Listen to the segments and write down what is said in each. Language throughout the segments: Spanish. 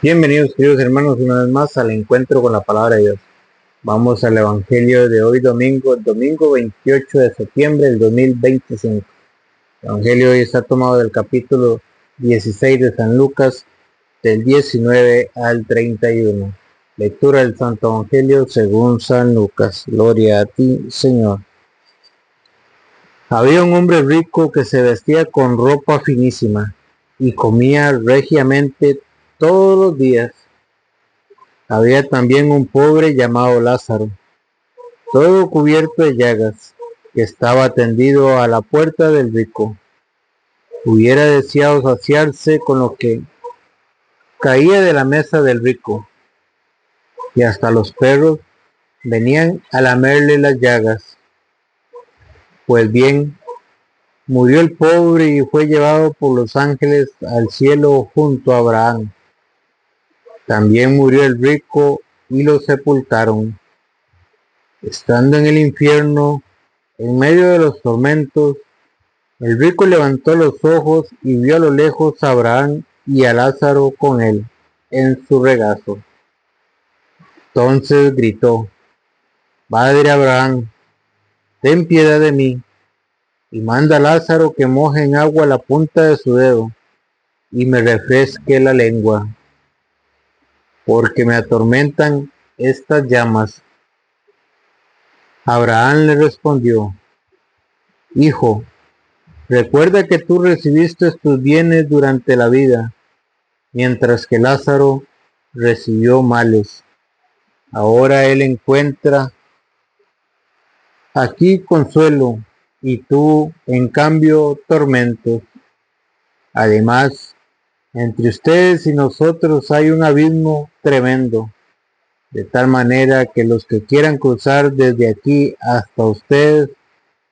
Bienvenidos, queridos hermanos, una vez más al encuentro con la palabra de Dios. Vamos al Evangelio de hoy domingo 28 de septiembre del 2025. El Evangelio de hoy está tomado del capítulo 16 de San Lucas, del 19 al 31. Lectura del Santo Evangelio según San Lucas. Gloria a ti, Señor. Había un hombre rico que se vestía con ropa finísima y comía regiamente todos los días. Había también un pobre llamado Lázaro, todo cubierto de llagas, que estaba tendido a la puerta del rico. Hubiera deseado saciarse con lo que caía de la mesa del rico, y hasta los perros venían a lamerle las llagas. Pues bien, murió el pobre y fue llevado por los ángeles al cielo junto a Abraham. También murió el rico y lo sepultaron. Estando en el infierno, en medio de los tormentos, el rico levantó los ojos y vio a lo lejos a Abraham y a Lázaro con él en su regazo. Entonces gritó: Padre Abraham, ten piedad de mí, y manda a Lázaro que moje en agua la punta de su dedo y me refresque la lengua, porque me atormentan estas llamas. Abraham le respondió: Hijo, recuerda que tú recibiste tus bienes durante la vida, mientras que Lázaro recibió males. Ahora él encuentra aquí consuelo, y tú, en cambio, tormentos. Además, entre ustedes y nosotros hay un abismo tremendo, de tal manera que los que quieran cruzar desde aquí hasta ustedes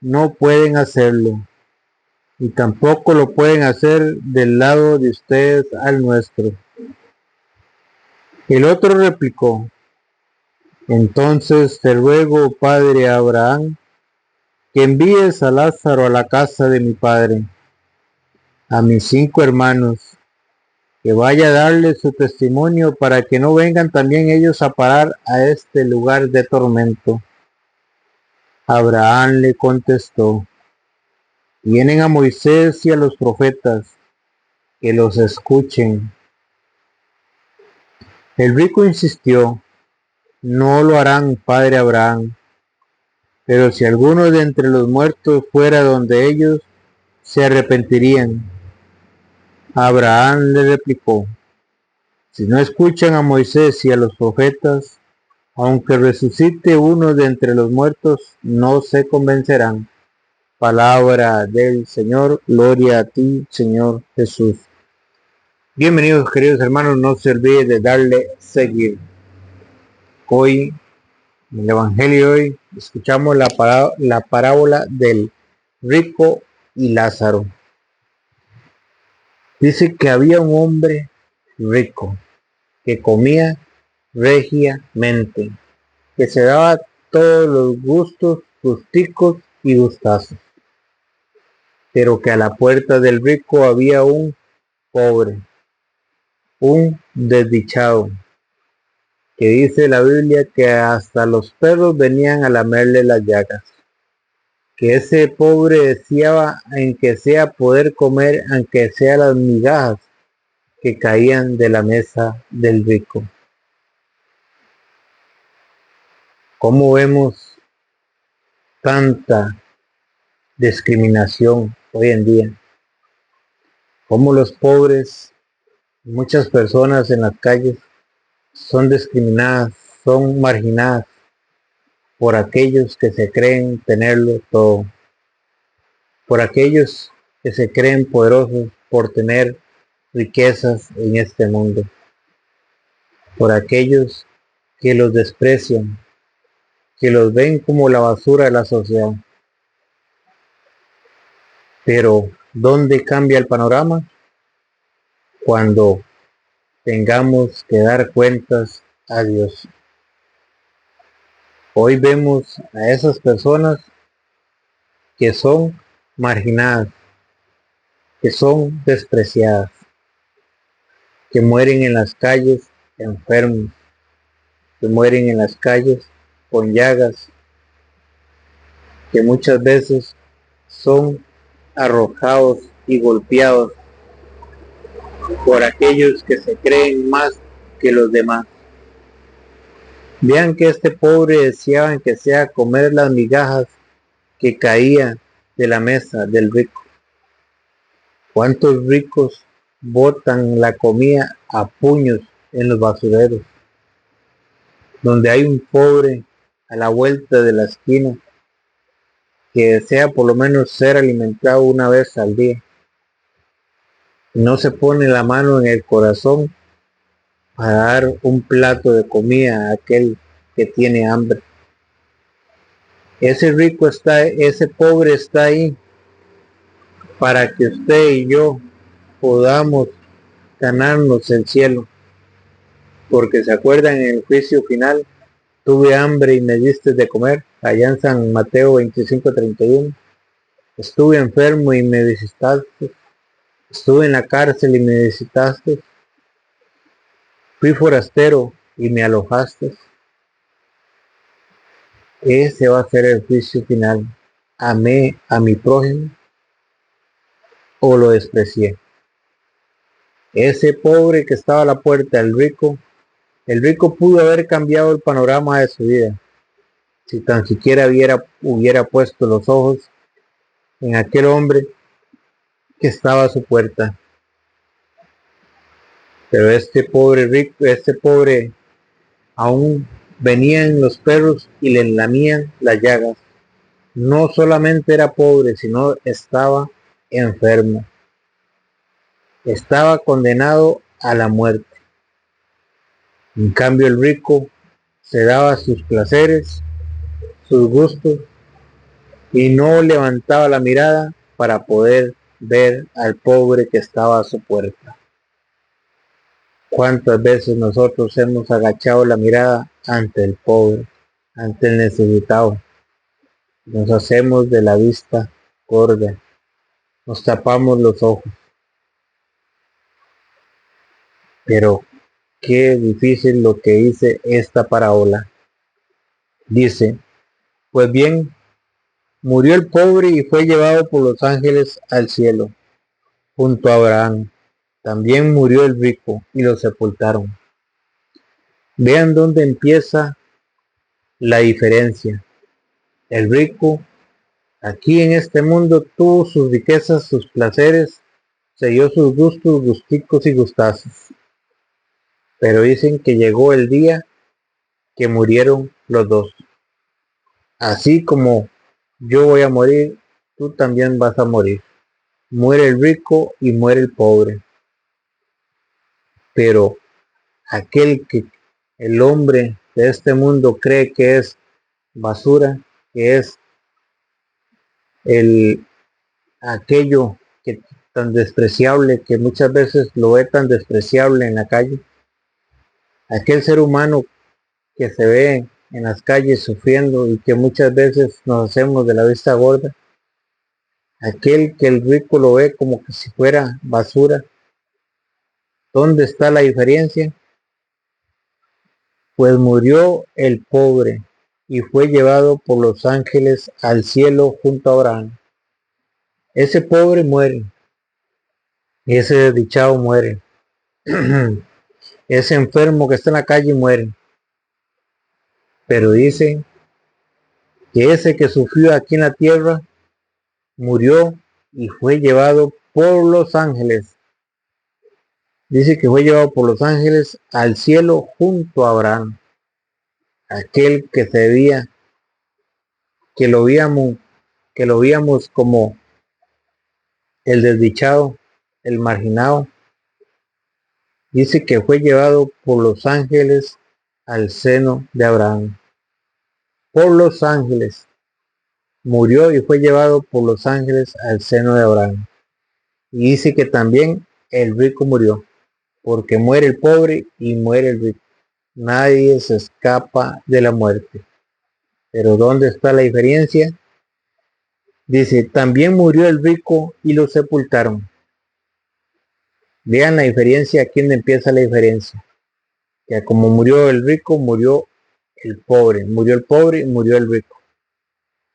no pueden hacerlo, y tampoco lo pueden hacer del lado de ustedes al nuestro. El otro replicó: Entonces te ruego, padre Abraham, que envíes a Lázaro a la casa de mi padre, a mis 5 hermanos, que vaya a darles su testimonio para que no vengan también ellos a parar a este lugar de tormento. Abraham le contestó: Tienen a Moisés y a los profetas, que los escuchen. El rico insistió: No lo harán, padre Abraham, pero si alguno de entre los muertos fuera donde ellos, se arrepentirían. Abraham le replicó: Si no escuchan a Moisés y a los profetas, aunque resucite uno de entre los muertos, no se convencerán. Palabra del Señor, gloria a ti, Señor Jesús. Bienvenidos, queridos hermanos, no se olviden de darle seguir. Hoy, en el Evangelio de hoy, escuchamos la parábola del rico y Lázaro. Dice que había un hombre rico que comía regiamente, que se daba todos los gustos, gusticos y gustazos, pero que a la puerta del rico había un pobre, un desdichado, que dice la Biblia que hasta los perros venían a lamerle las llagas, que ese pobre deseaba en que sea poder comer aunque sea las migajas que caían de la mesa del rico. ¿Cómo vemos tanta discriminación hoy en día? Cómo los pobres, muchas personas en las calles, son discriminadas, son marginadas por aquellos que se creen tenerlo todo, por aquellos que se creen poderosos por tener riquezas en este mundo, por aquellos que los desprecian, que los ven como la basura de la sociedad. Pero, ¿dónde cambia el panorama? Cuando tengamos que dar cuentas a Dios. Hoy vemos a esas personas que son marginadas, que son despreciadas. que mueren en las calles enfermos, que mueren en las calles con llagas, que muchas veces son arrojados y golpeados por aquellos que se creen más que los demás. Vean que este pobre deseaba que sea comer las migajas que caían de la mesa del rico. ¿Cuántos ricos botan la comida a puños en los basureros? Donde hay un pobre a la vuelta de la esquina que desea por lo menos ser alimentado una vez al día. No se pone la mano en el corazón para dar un plato de comida a aquel que tiene hambre. Ese pobre está ahí para que usted y yo podamos ganarnos el cielo. Porque se acuerdan en el juicio final, tuve hambre y me diste de comer, allá en San Mateo 25:31. Estuve enfermo y me visitaste. Estuve en la cárcel y me visitaste. Fui forastero y me alojaste. Ese va a ser el juicio final. ¿Amé a mi prójimo o lo desprecié? Ese pobre que estaba a la puerta, el rico pudo haber cambiado el panorama de su vida si tan siquiera hubiera puesto los ojos en aquel hombre que estaba a su puerta. Pero este pobre aún venían los perros y le lamían las llagas. No solamente era pobre, sino estaba enfermo. Estaba condenado a la muerte. En cambio, el rico se daba sus placeres, sus gustos, y no levantaba la mirada para poder ver al pobre que estaba a su puerta. ¿Cuántas veces nosotros hemos agachado la mirada ante el pobre, ante el necesitado? Nos hacemos de la vista gorda, nos tapamos los ojos. Pero qué difícil lo que dice esta parábola. Dice, pues bien, murió el pobre y fue llevado por los ángeles al cielo, junto a Abraham. También murió el rico y lo sepultaron. Vean dónde empieza la diferencia. El rico aquí en este mundo tuvo sus riquezas, sus placeres, se dio sus gustos, gusticos y gustazos. Pero dicen que llegó el día que murieron los dos. Así como yo voy a morir, tú también vas a morir. Muere el rico y muere el pobre. Pero aquel que el hombre de este mundo cree que es basura, que es aquello que tan despreciable, que muchas veces lo ve tan despreciable en la calle, aquel ser humano que se ve en las calles sufriendo y que muchas veces nos hacemos de la vista gorda, aquel que el rico lo ve como que si fuera basura. ¿Dónde está la diferencia? Pues murió el pobre y fue llevado por los ángeles al cielo junto a Abraham. Ese pobre muere, ese desdichado muere, ese enfermo que está en la calle muere. Pero dice que ese que sufrió aquí en la tierra murió y fue llevado por los ángeles. Dice que fue llevado por los ángeles al cielo junto a Abraham. Aquel que se veía, que lo veíamos como el desdichado, el marginado. Dice que fue llevado por los ángeles al seno de Abraham. Por los ángeles. Murió y fue llevado por los ángeles al seno de Abraham. Y dice que también el rico murió, porque muere el pobre y muere el rico. Nadie se escapa de la muerte. Pero ¿dónde está la diferencia? Dice, también murió el rico y lo sepultaron. Vean la diferencia, aquí donde empieza la diferencia. Que como murió el rico, murió el pobre y murió el rico.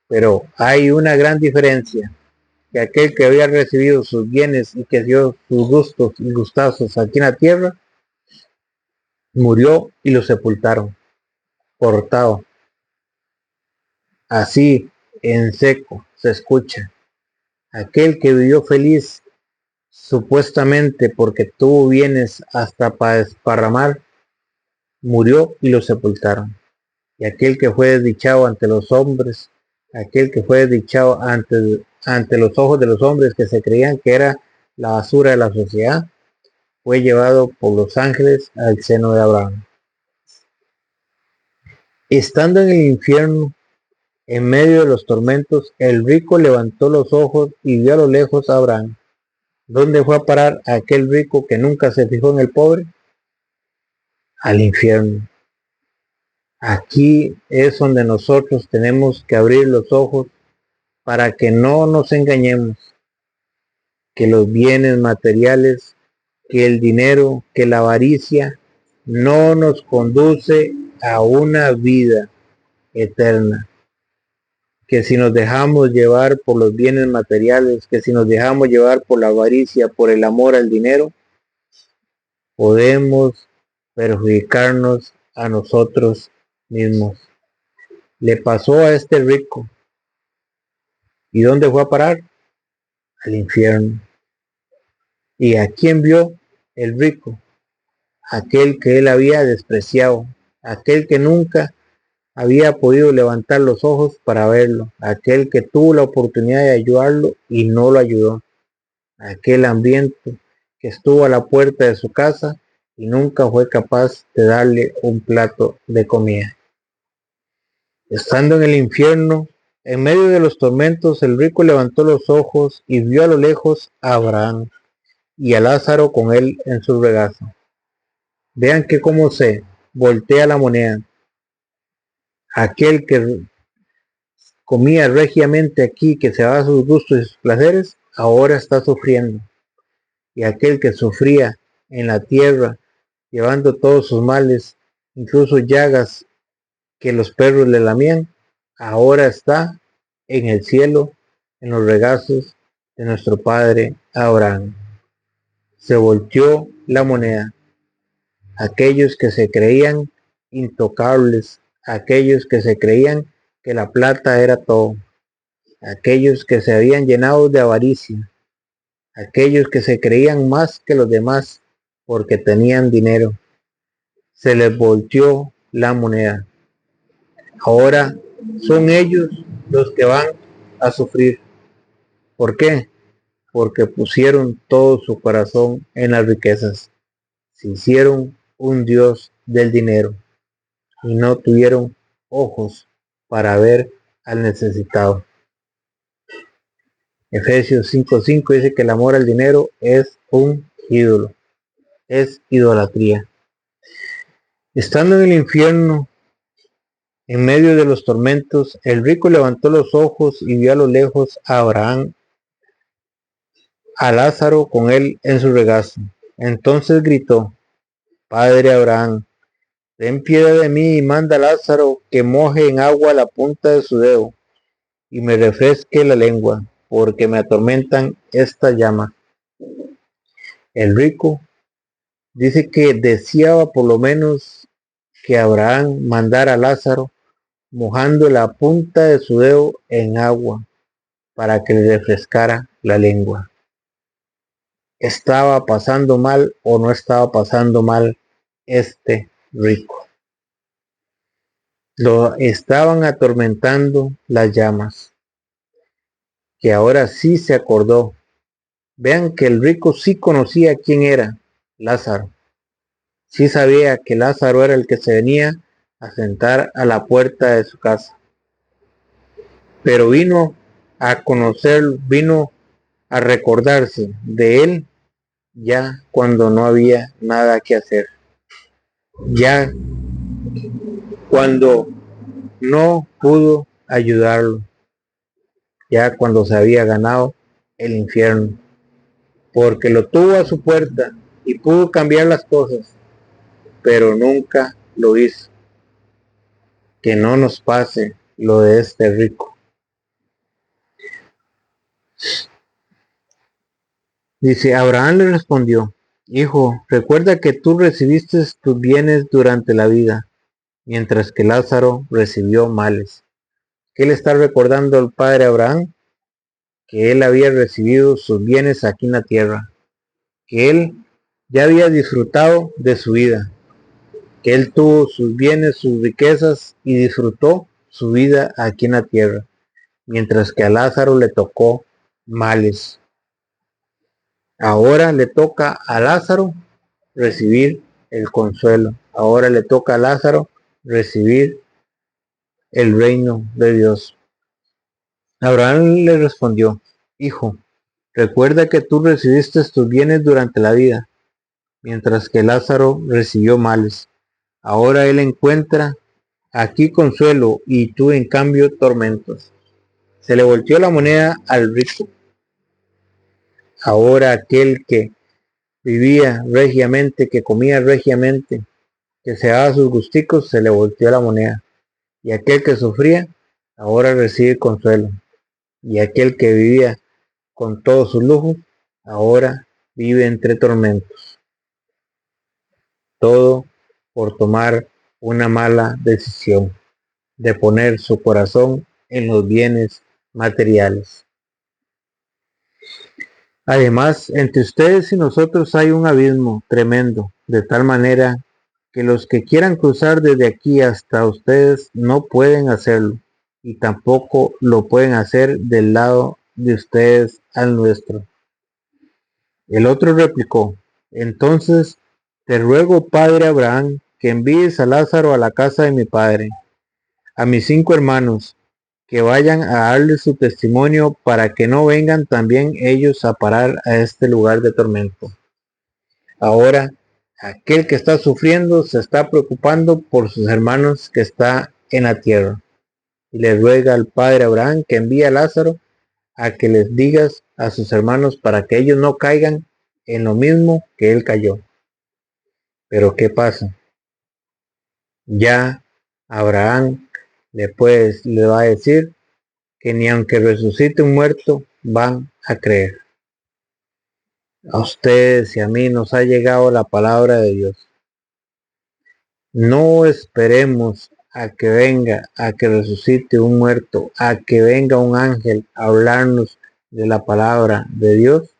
Pero hay una gran diferencia, que aquel que había recibido sus bienes y que dio sus gustos y gustazos aquí en la tierra, murió y lo sepultaron, cortado. Así, en seco, se escucha. Aquel que vivió feliz, supuestamente porque tuvo bienes hasta para desparramar, murió y lo sepultaron. Y aquel que fue desdichado ante los hombres, aquel que fue desdichado ante los ojos de los hombres que se creían que era la basura de la sociedad, fue llevado por los ángeles al seno de Abraham. Estando en el infierno, en medio de los tormentos, el rico levantó los ojos y vio a lo lejos a Abraham. ¿Dónde fue a parar aquel rico que nunca se fijó en el pobre? Al infierno. Aquí es donde nosotros tenemos que abrir los ojos para que no nos engañemos, que los bienes materiales, que el dinero, que la avaricia no nos conduce a una vida eterna. Que si nos dejamos llevar por los bienes materiales, que si nos dejamos llevar por la avaricia, por el amor al dinero, podemos perjudicarnos a nosotros mismos. Le pasó a este rico. ¿Y dónde fue a parar? Al infierno. ¿Y a quién vio el rico? Aquel que él había despreciado, aquel que nunca había podido levantar los ojos para verlo, aquel que tuvo la oportunidad de ayudarlo y no lo ayudó, aquel hambriento que estuvo a la puerta de su casa y nunca fue capaz de darle un plato de comida. Estando en el infierno, en medio de los tormentos, el rico levantó los ojos y vio a lo lejos a Abraham y a Lázaro con él en su regazo. Vean que cómo se voltea la moneda. Aquel que comía regiamente aquí, que se daba a sus gustos y sus placeres, ahora está sufriendo. Y aquel que sufría en la tierra, llevando todos sus males, incluso llagas que los perros le lamían, ahora está en el cielo, en los regazos de nuestro padre Abraham. Se volteó la moneda. Aquellos que se creían intocables, aquellos que se creían que la plata era todo, aquellos que se habían llenado de avaricia, aquellos que se creían más que los demás porque tenían dinero, se les volteó la moneda. Ahora son ellos los que van a sufrir. ¿Por qué? Porque pusieron todo su corazón en las riquezas. Se hicieron un dios del dinero y no tuvieron ojos para ver al necesitado. Efesios 5:5 dice que el amor al dinero es un ídolo, es idolatría. Estando en el infierno, en medio de los tormentos, el rico levantó los ojos y vio a lo lejos a Abraham, a Lázaro con él en su regazo. Entonces gritó: Padre Abraham, ten piedad de mí y manda a Lázaro que moje en agua la punta de su dedo y me refresque la lengua, porque me atormentan esta llama. El rico dice que deseaba por lo menos que Abraham mandara a Lázaro mojando la punta de su dedo en agua para que le refrescara la lengua. ¿Estaba pasando mal o no estaba pasando mal este rico? Lo estaban atormentando las llamas, que ahora sí se acordó. Vean que el rico sí conocía quién era Lázaro. Sí sabía que Lázaro era el que se venía a sentar a la puerta de su casa. Pero vino a conocer, vino a recordarse de él ya cuando no había nada que hacer. Ya cuando no pudo ayudarlo. Ya cuando se había ganado el infierno. porque lo tuvo a su puerta y pudo cambiar las cosas, pero nunca lo hizo. Que no nos pase lo de este rico. Dice, Abraham le respondió, hijo, recuerda que tú recibiste tus bienes durante la vida, mientras que Lázaro recibió males. ¿Qué le está recordando el padre Abraham? Que él había recibido sus bienes aquí en la tierra, que él ya había disfrutado de su vida, que él tuvo sus bienes, sus riquezas y disfrutó su vida aquí en la tierra, mientras que a Lázaro le tocó males. Ahora le toca a Lázaro recibir el consuelo. Ahora le toca a Lázaro recibir el reino de Dios. Abraham le respondió, hijo, recuerda que tú recibiste tus bienes durante la vida, mientras que Lázaro recibió males. Ahora él encuentra aquí consuelo y tú en cambio tormentos. Se le volteó la moneda al rico. Ahora aquel que vivía regiamente, que comía regiamente, que se daba sus gusticos, se le volteó la moneda. Y aquel que sufría, ahora recibe consuelo. Y aquel que vivía con todos sus lujos, ahora vive entre tormentos. Todo por tomar una mala decisión de poner su corazón en los bienes materiales. Además, entre ustedes y nosotros hay un abismo tremendo, de tal manera que los que quieran cruzar desde aquí hasta ustedes no pueden hacerlo, y tampoco lo pueden hacer del lado de ustedes al nuestro. El otro replicó, entonces te ruego, padre Abraham, que envíes a Lázaro a la casa de mi padre, a mis 5 hermanos, que vayan a darle su testimonio para que no vengan también ellos a parar a este lugar de tormento. Ahora, aquel que está sufriendo se está preocupando por sus hermanos que está en la tierra. Y le ruega al padre Abraham que envíe a Lázaro a que les digas a sus hermanos para que ellos no caigan en lo mismo que él cayó. Pero ¿qué pasa? Ya Abraham le va a decir que ni aunque resucite un muerto van a creer. A ustedes y a mí nos ha llegado la palabra de Dios. No esperemos a que venga, a que resucite un muerto, a que venga un ángel a hablarnos de la palabra de Dios,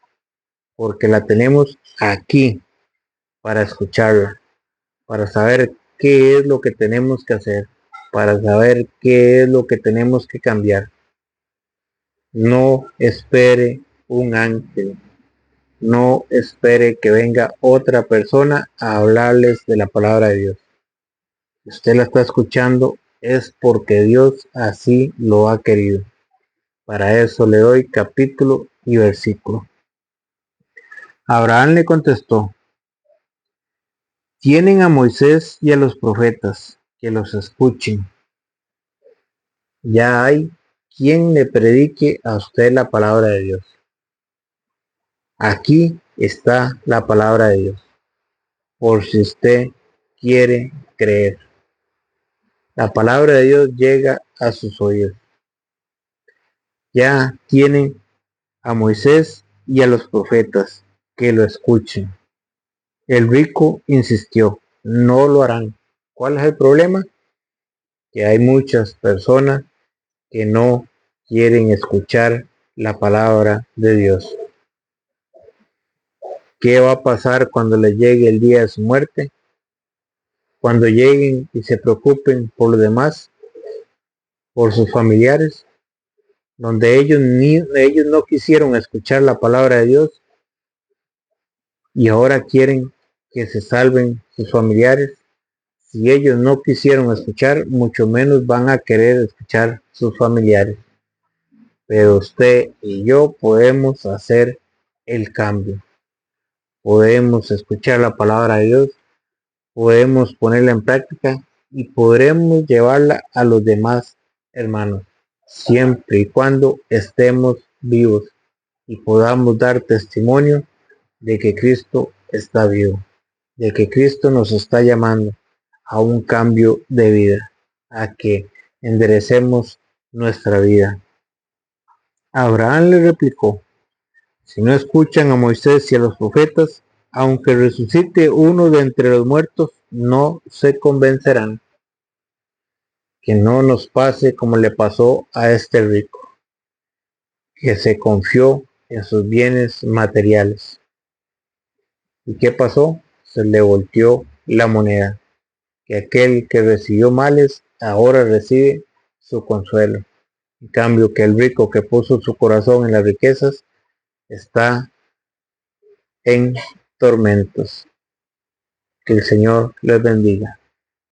porque la tenemos aquí para escucharla, para saber qué es lo que tenemos que hacer, para saber qué es lo que tenemos que cambiar. No espere un ángel, no espere que venga otra persona a hablarles de la palabra de Dios. Si usted la está escuchando es porque Dios así lo ha querido. Para eso le doy capítulo y versículo. Abraham le contestó, tienen a Moisés y a los profetas, que los escuchen. Ya hay quien le predique a usted la palabra de Dios. Aquí está la palabra de Dios, por si usted quiere creer. La palabra de Dios llega a sus oídos. Ya tienen a Moisés y a los profetas, que lo escuchen. El rico insistió, no lo harán. ¿Cuál es el problema? Que hay muchas personas que no quieren escuchar la palabra de Dios. ¿Qué va a pasar cuando les llegue el día de su muerte? Cuando lleguen y se preocupen por los demás, por sus familiares, donde ellos no quisieron escuchar la palabra de Dios y ahora quieren que se salven sus familiares. Si ellos no quisieron escuchar, mucho menos van a querer escuchar sus familiares. Pero usted y yo podemos hacer el cambio. Podemos escuchar la palabra de Dios, podemos ponerla en práctica y podremos llevarla a los demás hermanos, siempre y cuando estemos vivos y podamos dar testimonio de que Cristo está vivo, de que Cristo nos está llamando a un cambio de vida, a que enderecemos nuestra vida. Abraham le replicó: si no escuchan a Moisés y a los profetas, aunque resucite uno de entre los muertos, no se convencerán. Que no nos pase como le pasó a este rico, que se confió en sus bienes materiales. ¿Y qué pasó? Se le volteó la moneda, que aquel que recibió males ahora recibe su consuelo. En cambio, que el rico que puso su corazón en las riquezas está en tormentos. Que el Señor les bendiga.